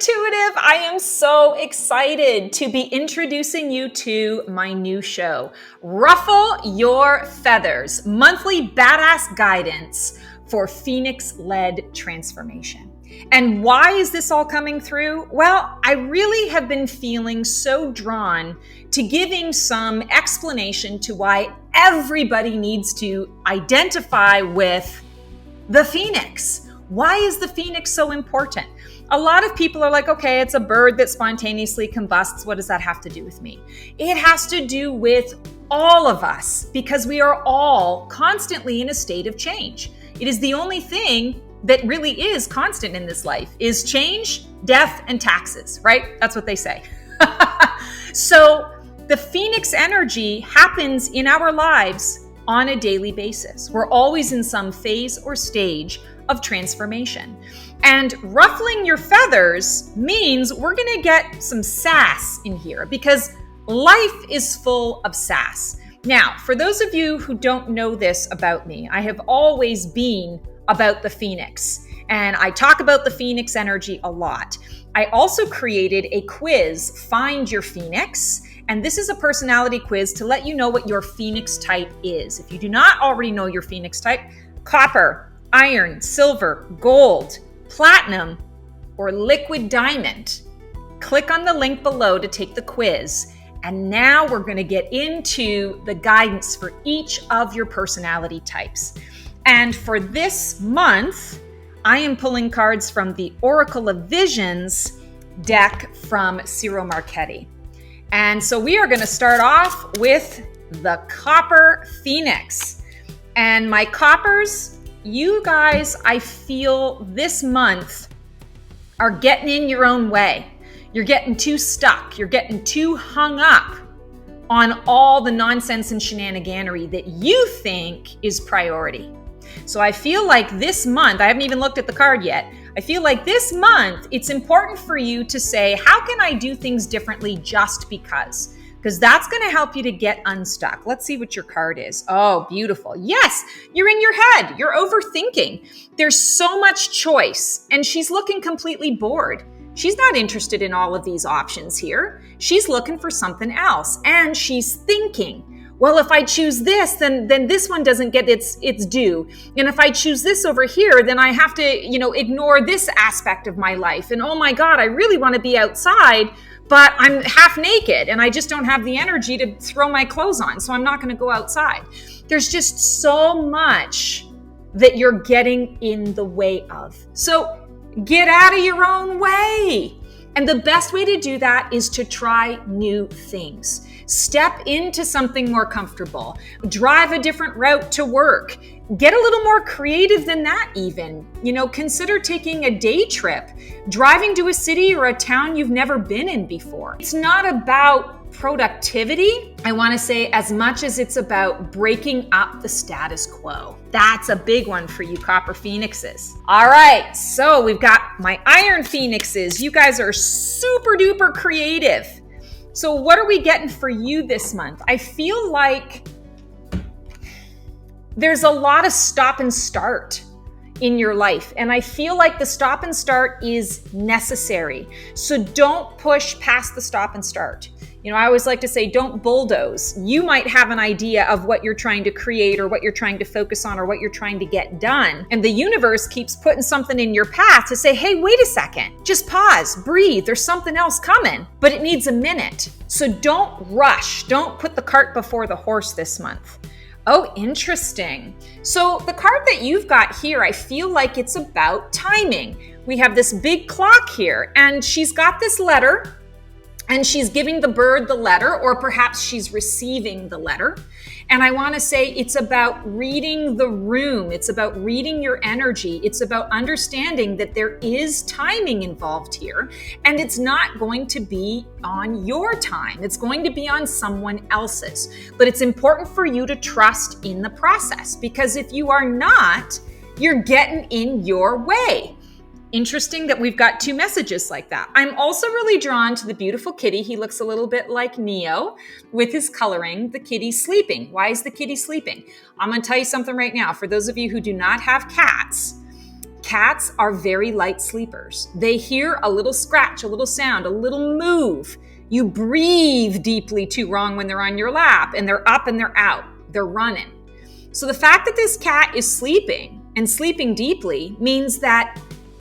Intuitive. I am so excited to be introducing you to my new show, Ruffle Your Feathers, monthly badass guidance for Phoenix-led transformation. And why is this all coming through? Well, I really have been feeling so drawn to giving some explanation to why everybody needs to identify with the Phoenix. Why is the Phoenix so important? A lot of people are like, okay, it's a bird that spontaneously combusts. What does that have to do with me? It has to do with all of us because we are all constantly in a state of change. It is the only thing that really is constant in this life is change, death, and taxes, right? That's what they say. So the Phoenix energy happens in our lives on a daily basis. We're always in some phase or stage of transformation. And ruffling your feathers means we're going to get some sass in here because life is full of sass. Now, for those of you who don't know this about me, I have always been about the Phoenix, and I talk about the Phoenix energy a lot. I also created a quiz, Find Your Phoenix, and this is a personality quiz to let you know what your Phoenix type is. If you do not already know your Phoenix type, copper, iron, silver, gold, platinum, or liquid diamond, click on the link below to take the quiz. And now we're going to get into the guidance for each of your personality types. And for this month, I am pulling cards from the Oracle of Visions deck from Ciro Marchetti. And so we are going to start off with the Copper Phoenix. And my coppers, you guys, I feel this month are getting in your own way. You're getting too stuck. You're getting too hung up on all the nonsense and shenaniganery that you think is priority. So I feel like this month, I haven't even looked at the card yet. I feel like this month, it's important for you to say, how can I do things differently just because? Because that's going to help you to get unstuck. Let's see what your card is. Oh, beautiful. Yes, you're in your head. You're overthinking. There's so much choice, and she's looking completely bored. She's not interested in all of these options here. She's looking for something else, and she's thinking, well, if I choose this, then this one doesn't get its due. And if I choose this over here, then I have to, ignore this aspect of my life. And oh my God, I really want to be outside, but I'm half naked and I just don't have the energy to throw my clothes on. So I'm not going to go outside. There's just so much that you're getting in the way of. So get out of your own way. And the best way to do that is to try new things. Step into something more comfortable. Drive a different route to work. Get a little more creative than that even. Consider taking a day trip, driving to a city or a town you've never been in before. It's not about productivity, I want to say, as much as it's about breaking up the status quo. That's a big one for you Copper Phoenixes. All right, so we've got my Iron Phoenixes. You guys are super duper creative. So what are we getting for you this month? I feel like there's a lot of stop and start in your life. And I feel like the stop and start is necessary. So don't push past the stop and start. I always like to say, don't bulldoze. You might have an idea of what you're trying to create or what you're trying to focus on or what you're trying to get done. And the universe keeps putting something in your path to say, hey, wait a second, just pause, breathe. There's something else coming, but it needs a minute. So don't rush. Don't put the cart before the horse this month. Oh, interesting. So the card that you've got here, I feel like it's about timing. We have this big clock here, and she's got this letter, and she's giving the bird the letter, or perhaps she's receiving the letter. And I want to say it's about reading the room. It's about reading your energy. It's about understanding that there is timing involved here, and it's not going to be on your time. It's going to be on someone else's. But it's important for you to trust in the process, because if you are not, you're getting in your way. Interesting that we've got two messages like that. I'm also really drawn to the beautiful kitty. He looks a little bit like Neo with his coloring. The kitty's sleeping. Why is the kitty sleeping? I'm going to tell you something right now. For those of you who do not have cats, Cats are very light sleepers. They hear a little scratch, a little sound, a little move. You breathe deeply too wrong when they're on your lap, and they're up and they're out. They're running. So the fact that this cat is sleeping and sleeping deeply means that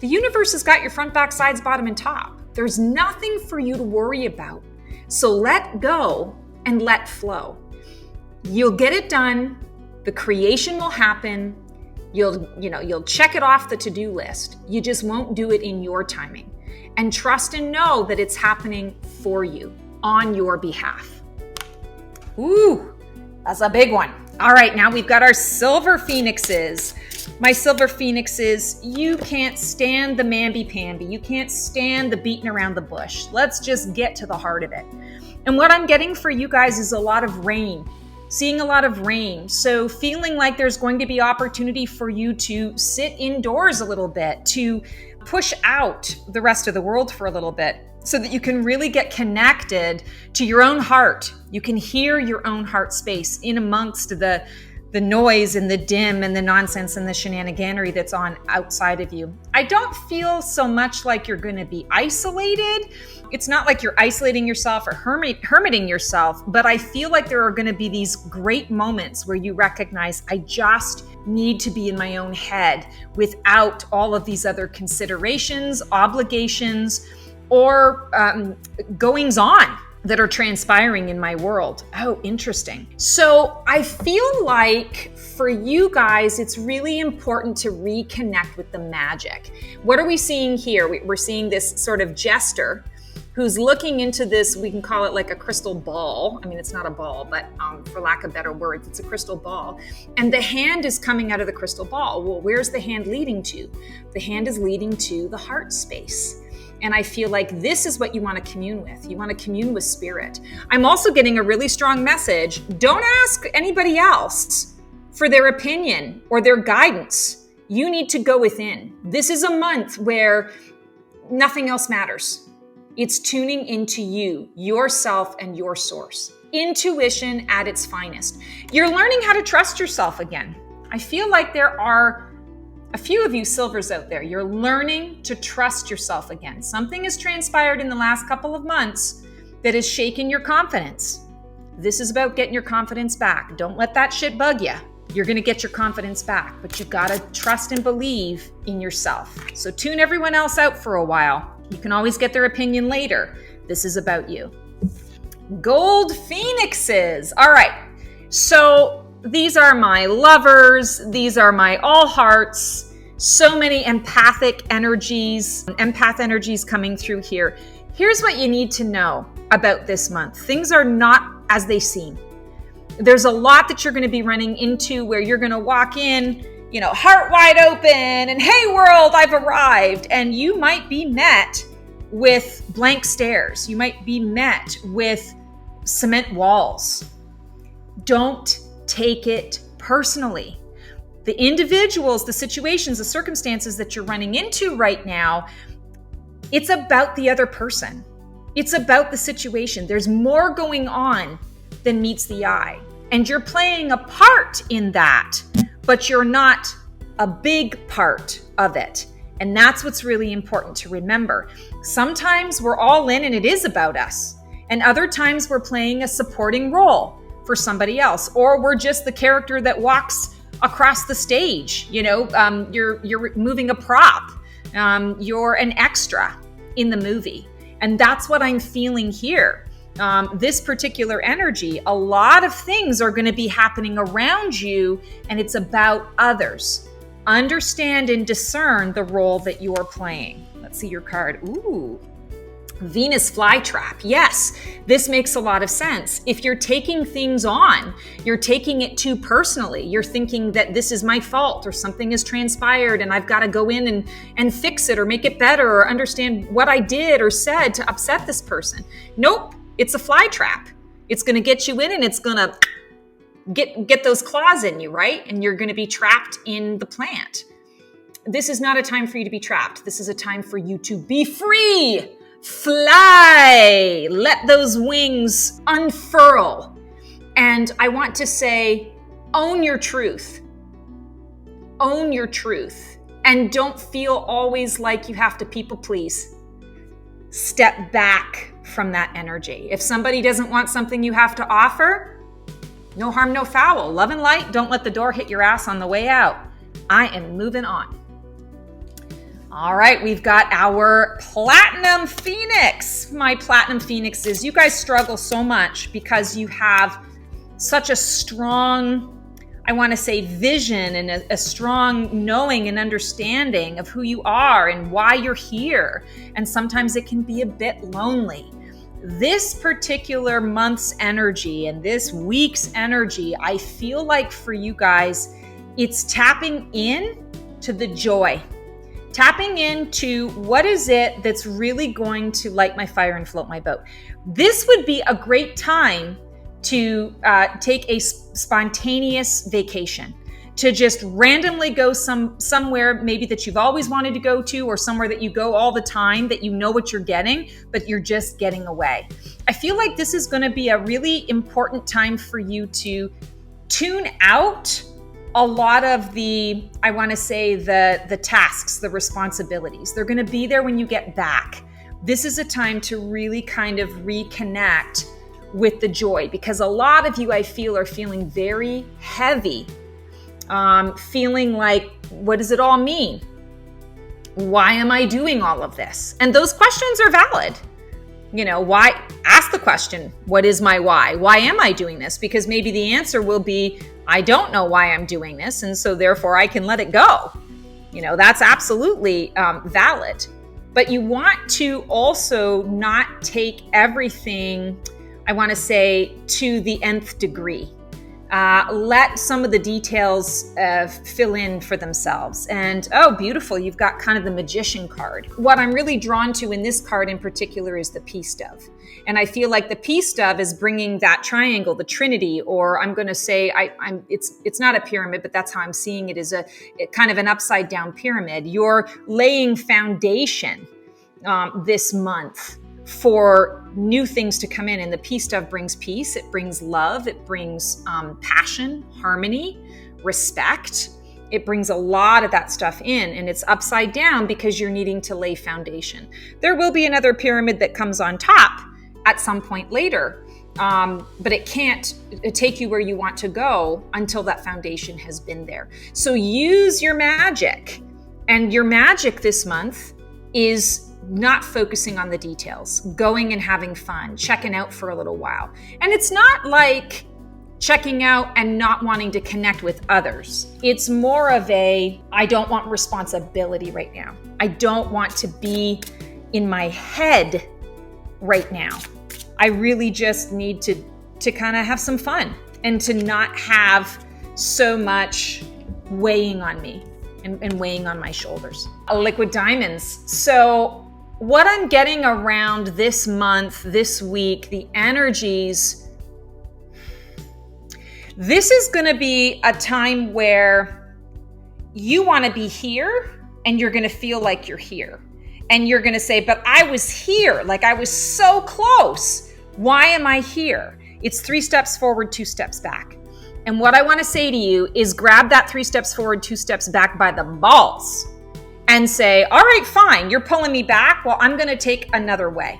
the universe has got your front, back, sides, bottom, and top. There's nothing for you to worry about. So let go and let flow. You'll get it done. The creation will happen. You'll check it off the to-do list. You just won't do it in your timing. And trust and know that it's happening for you, on your behalf. Ooh, that's a big one. All right, now we've got our silver phoenixes. My silver phoenixes, you can't stand the mamby-pamby. You can't stand the beating around the bush. Let's just get to the heart of it. And what I'm getting for you guys is a lot of rain. Seeing a lot of rain. So feeling like there's going to be opportunity for you to sit indoors a little bit, to push out the rest of the world for a little bit so that you can really get connected to your own heart. You can hear your own heart space in amongst the noise and the dim and the nonsense and the shenaniganery that's on outside of you. I don't feel so much like you're going to be isolated. It's not like you're isolating yourself or hermiting yourself, but I feel like there are going to be these great moments where you recognize, I just need to be in my own head without all of these other considerations, obligations, or goings on that are transpiring in my world. Oh, interesting. So I feel like for you guys, it's really important to reconnect with the magic. What are we seeing here? We're seeing this sort of jester who's looking into this, we can call it like a crystal ball. I mean, it's not a ball, but for lack of better words, it's a crystal ball. And the hand is coming out of the crystal ball. Well, where's the hand leading to? The hand is leading to the heart space. And I feel like this is what you want to commune with. You want to commune with spirit. I'm also getting a really strong message. Don't ask anybody else for their opinion or their guidance. You need to go within. This is a month where nothing else matters. It's tuning into you, yourself, and your source. Intuition at its finest. You're learning how to trust yourself again. I feel like there are a few of you silvers out there. You're learning to trust yourself again. Something has transpired in the last couple of months that has shaken your confidence. This is about getting your confidence back. Don't let that shit bug you. You're going to get your confidence back, but you got to trust and believe in yourself. So tune everyone else out for a while. You can always get their opinion later. This is about you. Gold phoenixes. All right. So these are my lovers. These are my all hearts. So many empath energies coming through here. Here's what you need to know about this month. Things are not as they seem. There's a lot that you're going to be running into where you're going to walk in, heart wide open and, hey world, I've arrived. And you might be met with blank stares. You might be met with cement walls. Don't take it personally. The individuals, the situations, the circumstances that you're running into right now, it's about the other person. It's about the situation. There's more going on than meets the eye. And you're playing a part in that, but you're not a big part of it. And that's what's really important to remember. Sometimes we're all in and it is about us. And other times we're playing a supporting role for somebody else, or we're just the character that walks across the stage. You're moving a prop. You're an extra in the movie. And that's what I'm feeling here. This particular energy, a lot of things are going to be happening around you, and it's about others. Understand and discern the role that you're playing. Let's see your card. Ooh. Venus flytrap. Yes, this makes a lot of sense. If you're taking things on, you're taking it too personally. You're thinking that this is my fault or something has transpired and I've got to go in and fix it or make it better or understand what I did or said to upset this person. Nope, it's a flytrap. It's going to get you in and it's going to get those claws in you, right? And you're going to be trapped in the plant. This is not a time for you to be trapped. This is a time for you to be free. Fly, let those wings unfurl. And I want to say, own your truth. Own your truth. And don't feel always like you have to people please. Step back from that energy. If somebody doesn't want something you have to offer, no harm, no foul. Love and light. Don't let the door hit your ass on the way out. I am moving on. All right, we've got our Platinum Phoenix. My Platinum Phoenixes, you guys struggle so much because you have such a strong, I want to say, vision and a strong knowing and understanding of who you are and why you're here. And sometimes it can be a bit lonely. This particular month's energy and this week's energy, I feel like for you guys, it's tapping in to the joy, tapping into what is it that's really going to light my fire and float my boat. This would be a great time to take a spontaneous vacation, to just randomly go somewhere maybe that you've always wanted to go to, or somewhere that you go all the time that you know what you're getting, but you're just getting away. I feel like this is going to be a really important time for you to tune out a lot of the, I want to say, the tasks, the responsibilities. They're going to be there when you get back. This is a time to really kind of reconnect with the joy, because a lot of you, I feel, are feeling very heavy, feeling like, what does it all mean? Why am I doing all of this? And those questions are valid. You know, why? Ask the question, what is my why? Why am I doing this? Because maybe the answer will be, I don't know why I'm doing this, and so therefore I can let it go. You know, that's absolutely valid. But you want to also not take everything, I want to say, to the nth degree. Let some of the details fill in for themselves. And oh, beautiful, you've got kind of the Magician card. What I'm really drawn to in this card in particular is the Peace Dove. And I feel like the Peace Dove is bringing that triangle, the Trinity, or I'm going to say, it's not a pyramid, but that's how I'm seeing it, as a kind of an upside down pyramid. You're laying foundation this month for new things to come in. And the Peace Dove brings peace, it brings love, it brings passion, harmony, respect. It brings a lot of that stuff in, and it's upside down because you're needing to lay foundation. There will be another pyramid that comes on top at some point later, but it can't take you where you want to go until that foundation has been there. So use your magic. And your magic this month is not focusing on the details, going and having fun, checking out for a little while. And it's not like checking out and not wanting to connect with others. It's more of a, I don't want responsibility right now. I don't want to be in my head right now. I really just need to kind of have some fun and to not have so much weighing on me and weighing on my shoulders. Liquid diamonds. So what I'm getting around this month, this week, the energies, this is going to be a time where you want to be here and you're going to feel like you're here. And you're going to say, but I was here, like I was so close. Why am I here? It's 3 steps forward, 2 steps back. And what I want to say to you is grab that 3 steps forward, 2 steps back by the balls and say, all right, fine, you're pulling me back. Well, I'm going to take another way.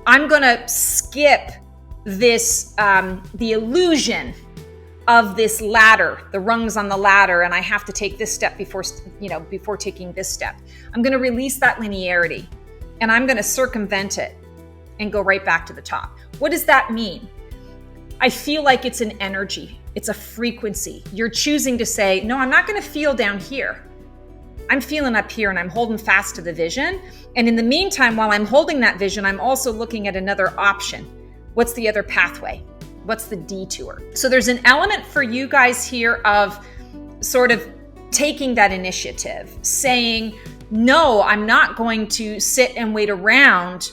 I'm going to skip this, the illusion of this ladder, the rungs on the ladder, and I have to take this step before taking this step. I'm going to release that linearity and I'm going to circumvent it and go right back to the top. What does that mean? I feel like it's an energy. It's a frequency. You're choosing to say, no, I'm not going to feel down here. I'm feeling up here and I'm holding fast to the vision. And in the meantime, while I'm holding that vision, I'm also looking at another option. What's the other pathway? What's the detour? So there's an element for you guys here of sort of taking that initiative, saying, no, I'm not going to sit and wait around,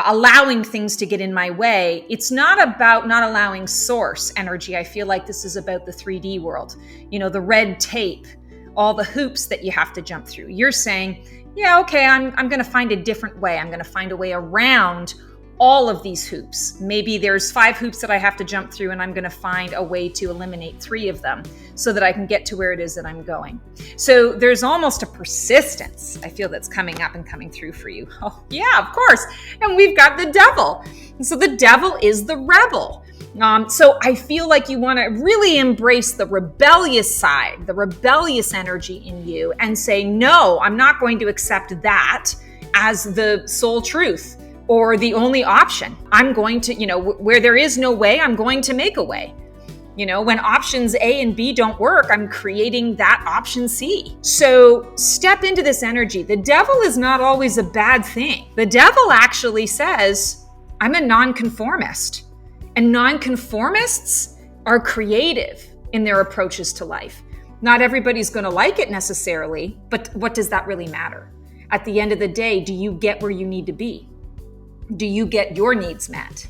allowing things to get in my way. It's not about not allowing source energy. I feel like this is about the 3D world, the red tape, all the hoops that you have to jump through. You're saying, yeah, okay, I'm going to find a different way. I'm going to find a way around all of these hoops. Maybe there's 5 hoops that I have to jump through, and I'm going to find a way to eliminate 3 of them so that I can get to where it is that I'm going. So there's almost a persistence, I feel, that's coming up and coming through for you. Oh, yeah, of course. And we've got the devil. And so the devil is the rebel. So I feel like you want to really embrace the rebellious side, the rebellious energy in you, and say, no, I'm not going to accept that as the sole truth or the only option. I'm going to, where there is no way, I'm going to make a way. When options A and B don't work, I'm creating that option C. So step into this energy. The devil is not always a bad thing. The devil actually says, I'm a nonconformist. And nonconformists are creative in their approaches to life. Not everybody's going to like it necessarily, but what does that really matter? At the end of the day, do you get where you need to be? Do you get your needs met?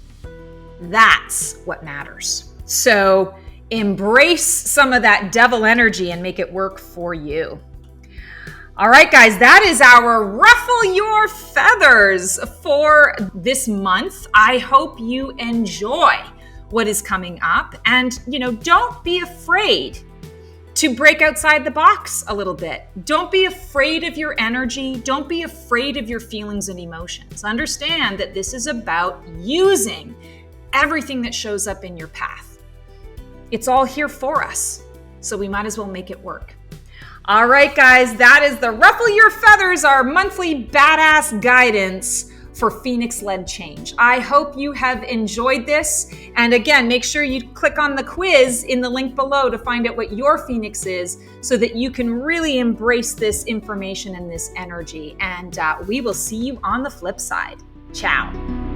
That's what matters. So embrace some of that devil energy and make it work for you. All right, guys, that is our Ruffle Your Feathers for this month. I hope you enjoy what is coming up. And, don't be afraid to break outside the box a little bit. Don't be afraid of your energy. Don't be afraid of your feelings and emotions. Understand that this is about using everything that shows up in your path. It's all here for us, so we might as well make it work. All right, guys, that is the Ruffle Your Feathers, our monthly badass guidance for Phoenix-led change. I hope you have enjoyed this. And again, make sure you click on the quiz in the link below to find out what your Phoenix is so that you can really embrace this information and this energy. And we will see you on the flip side. Ciao.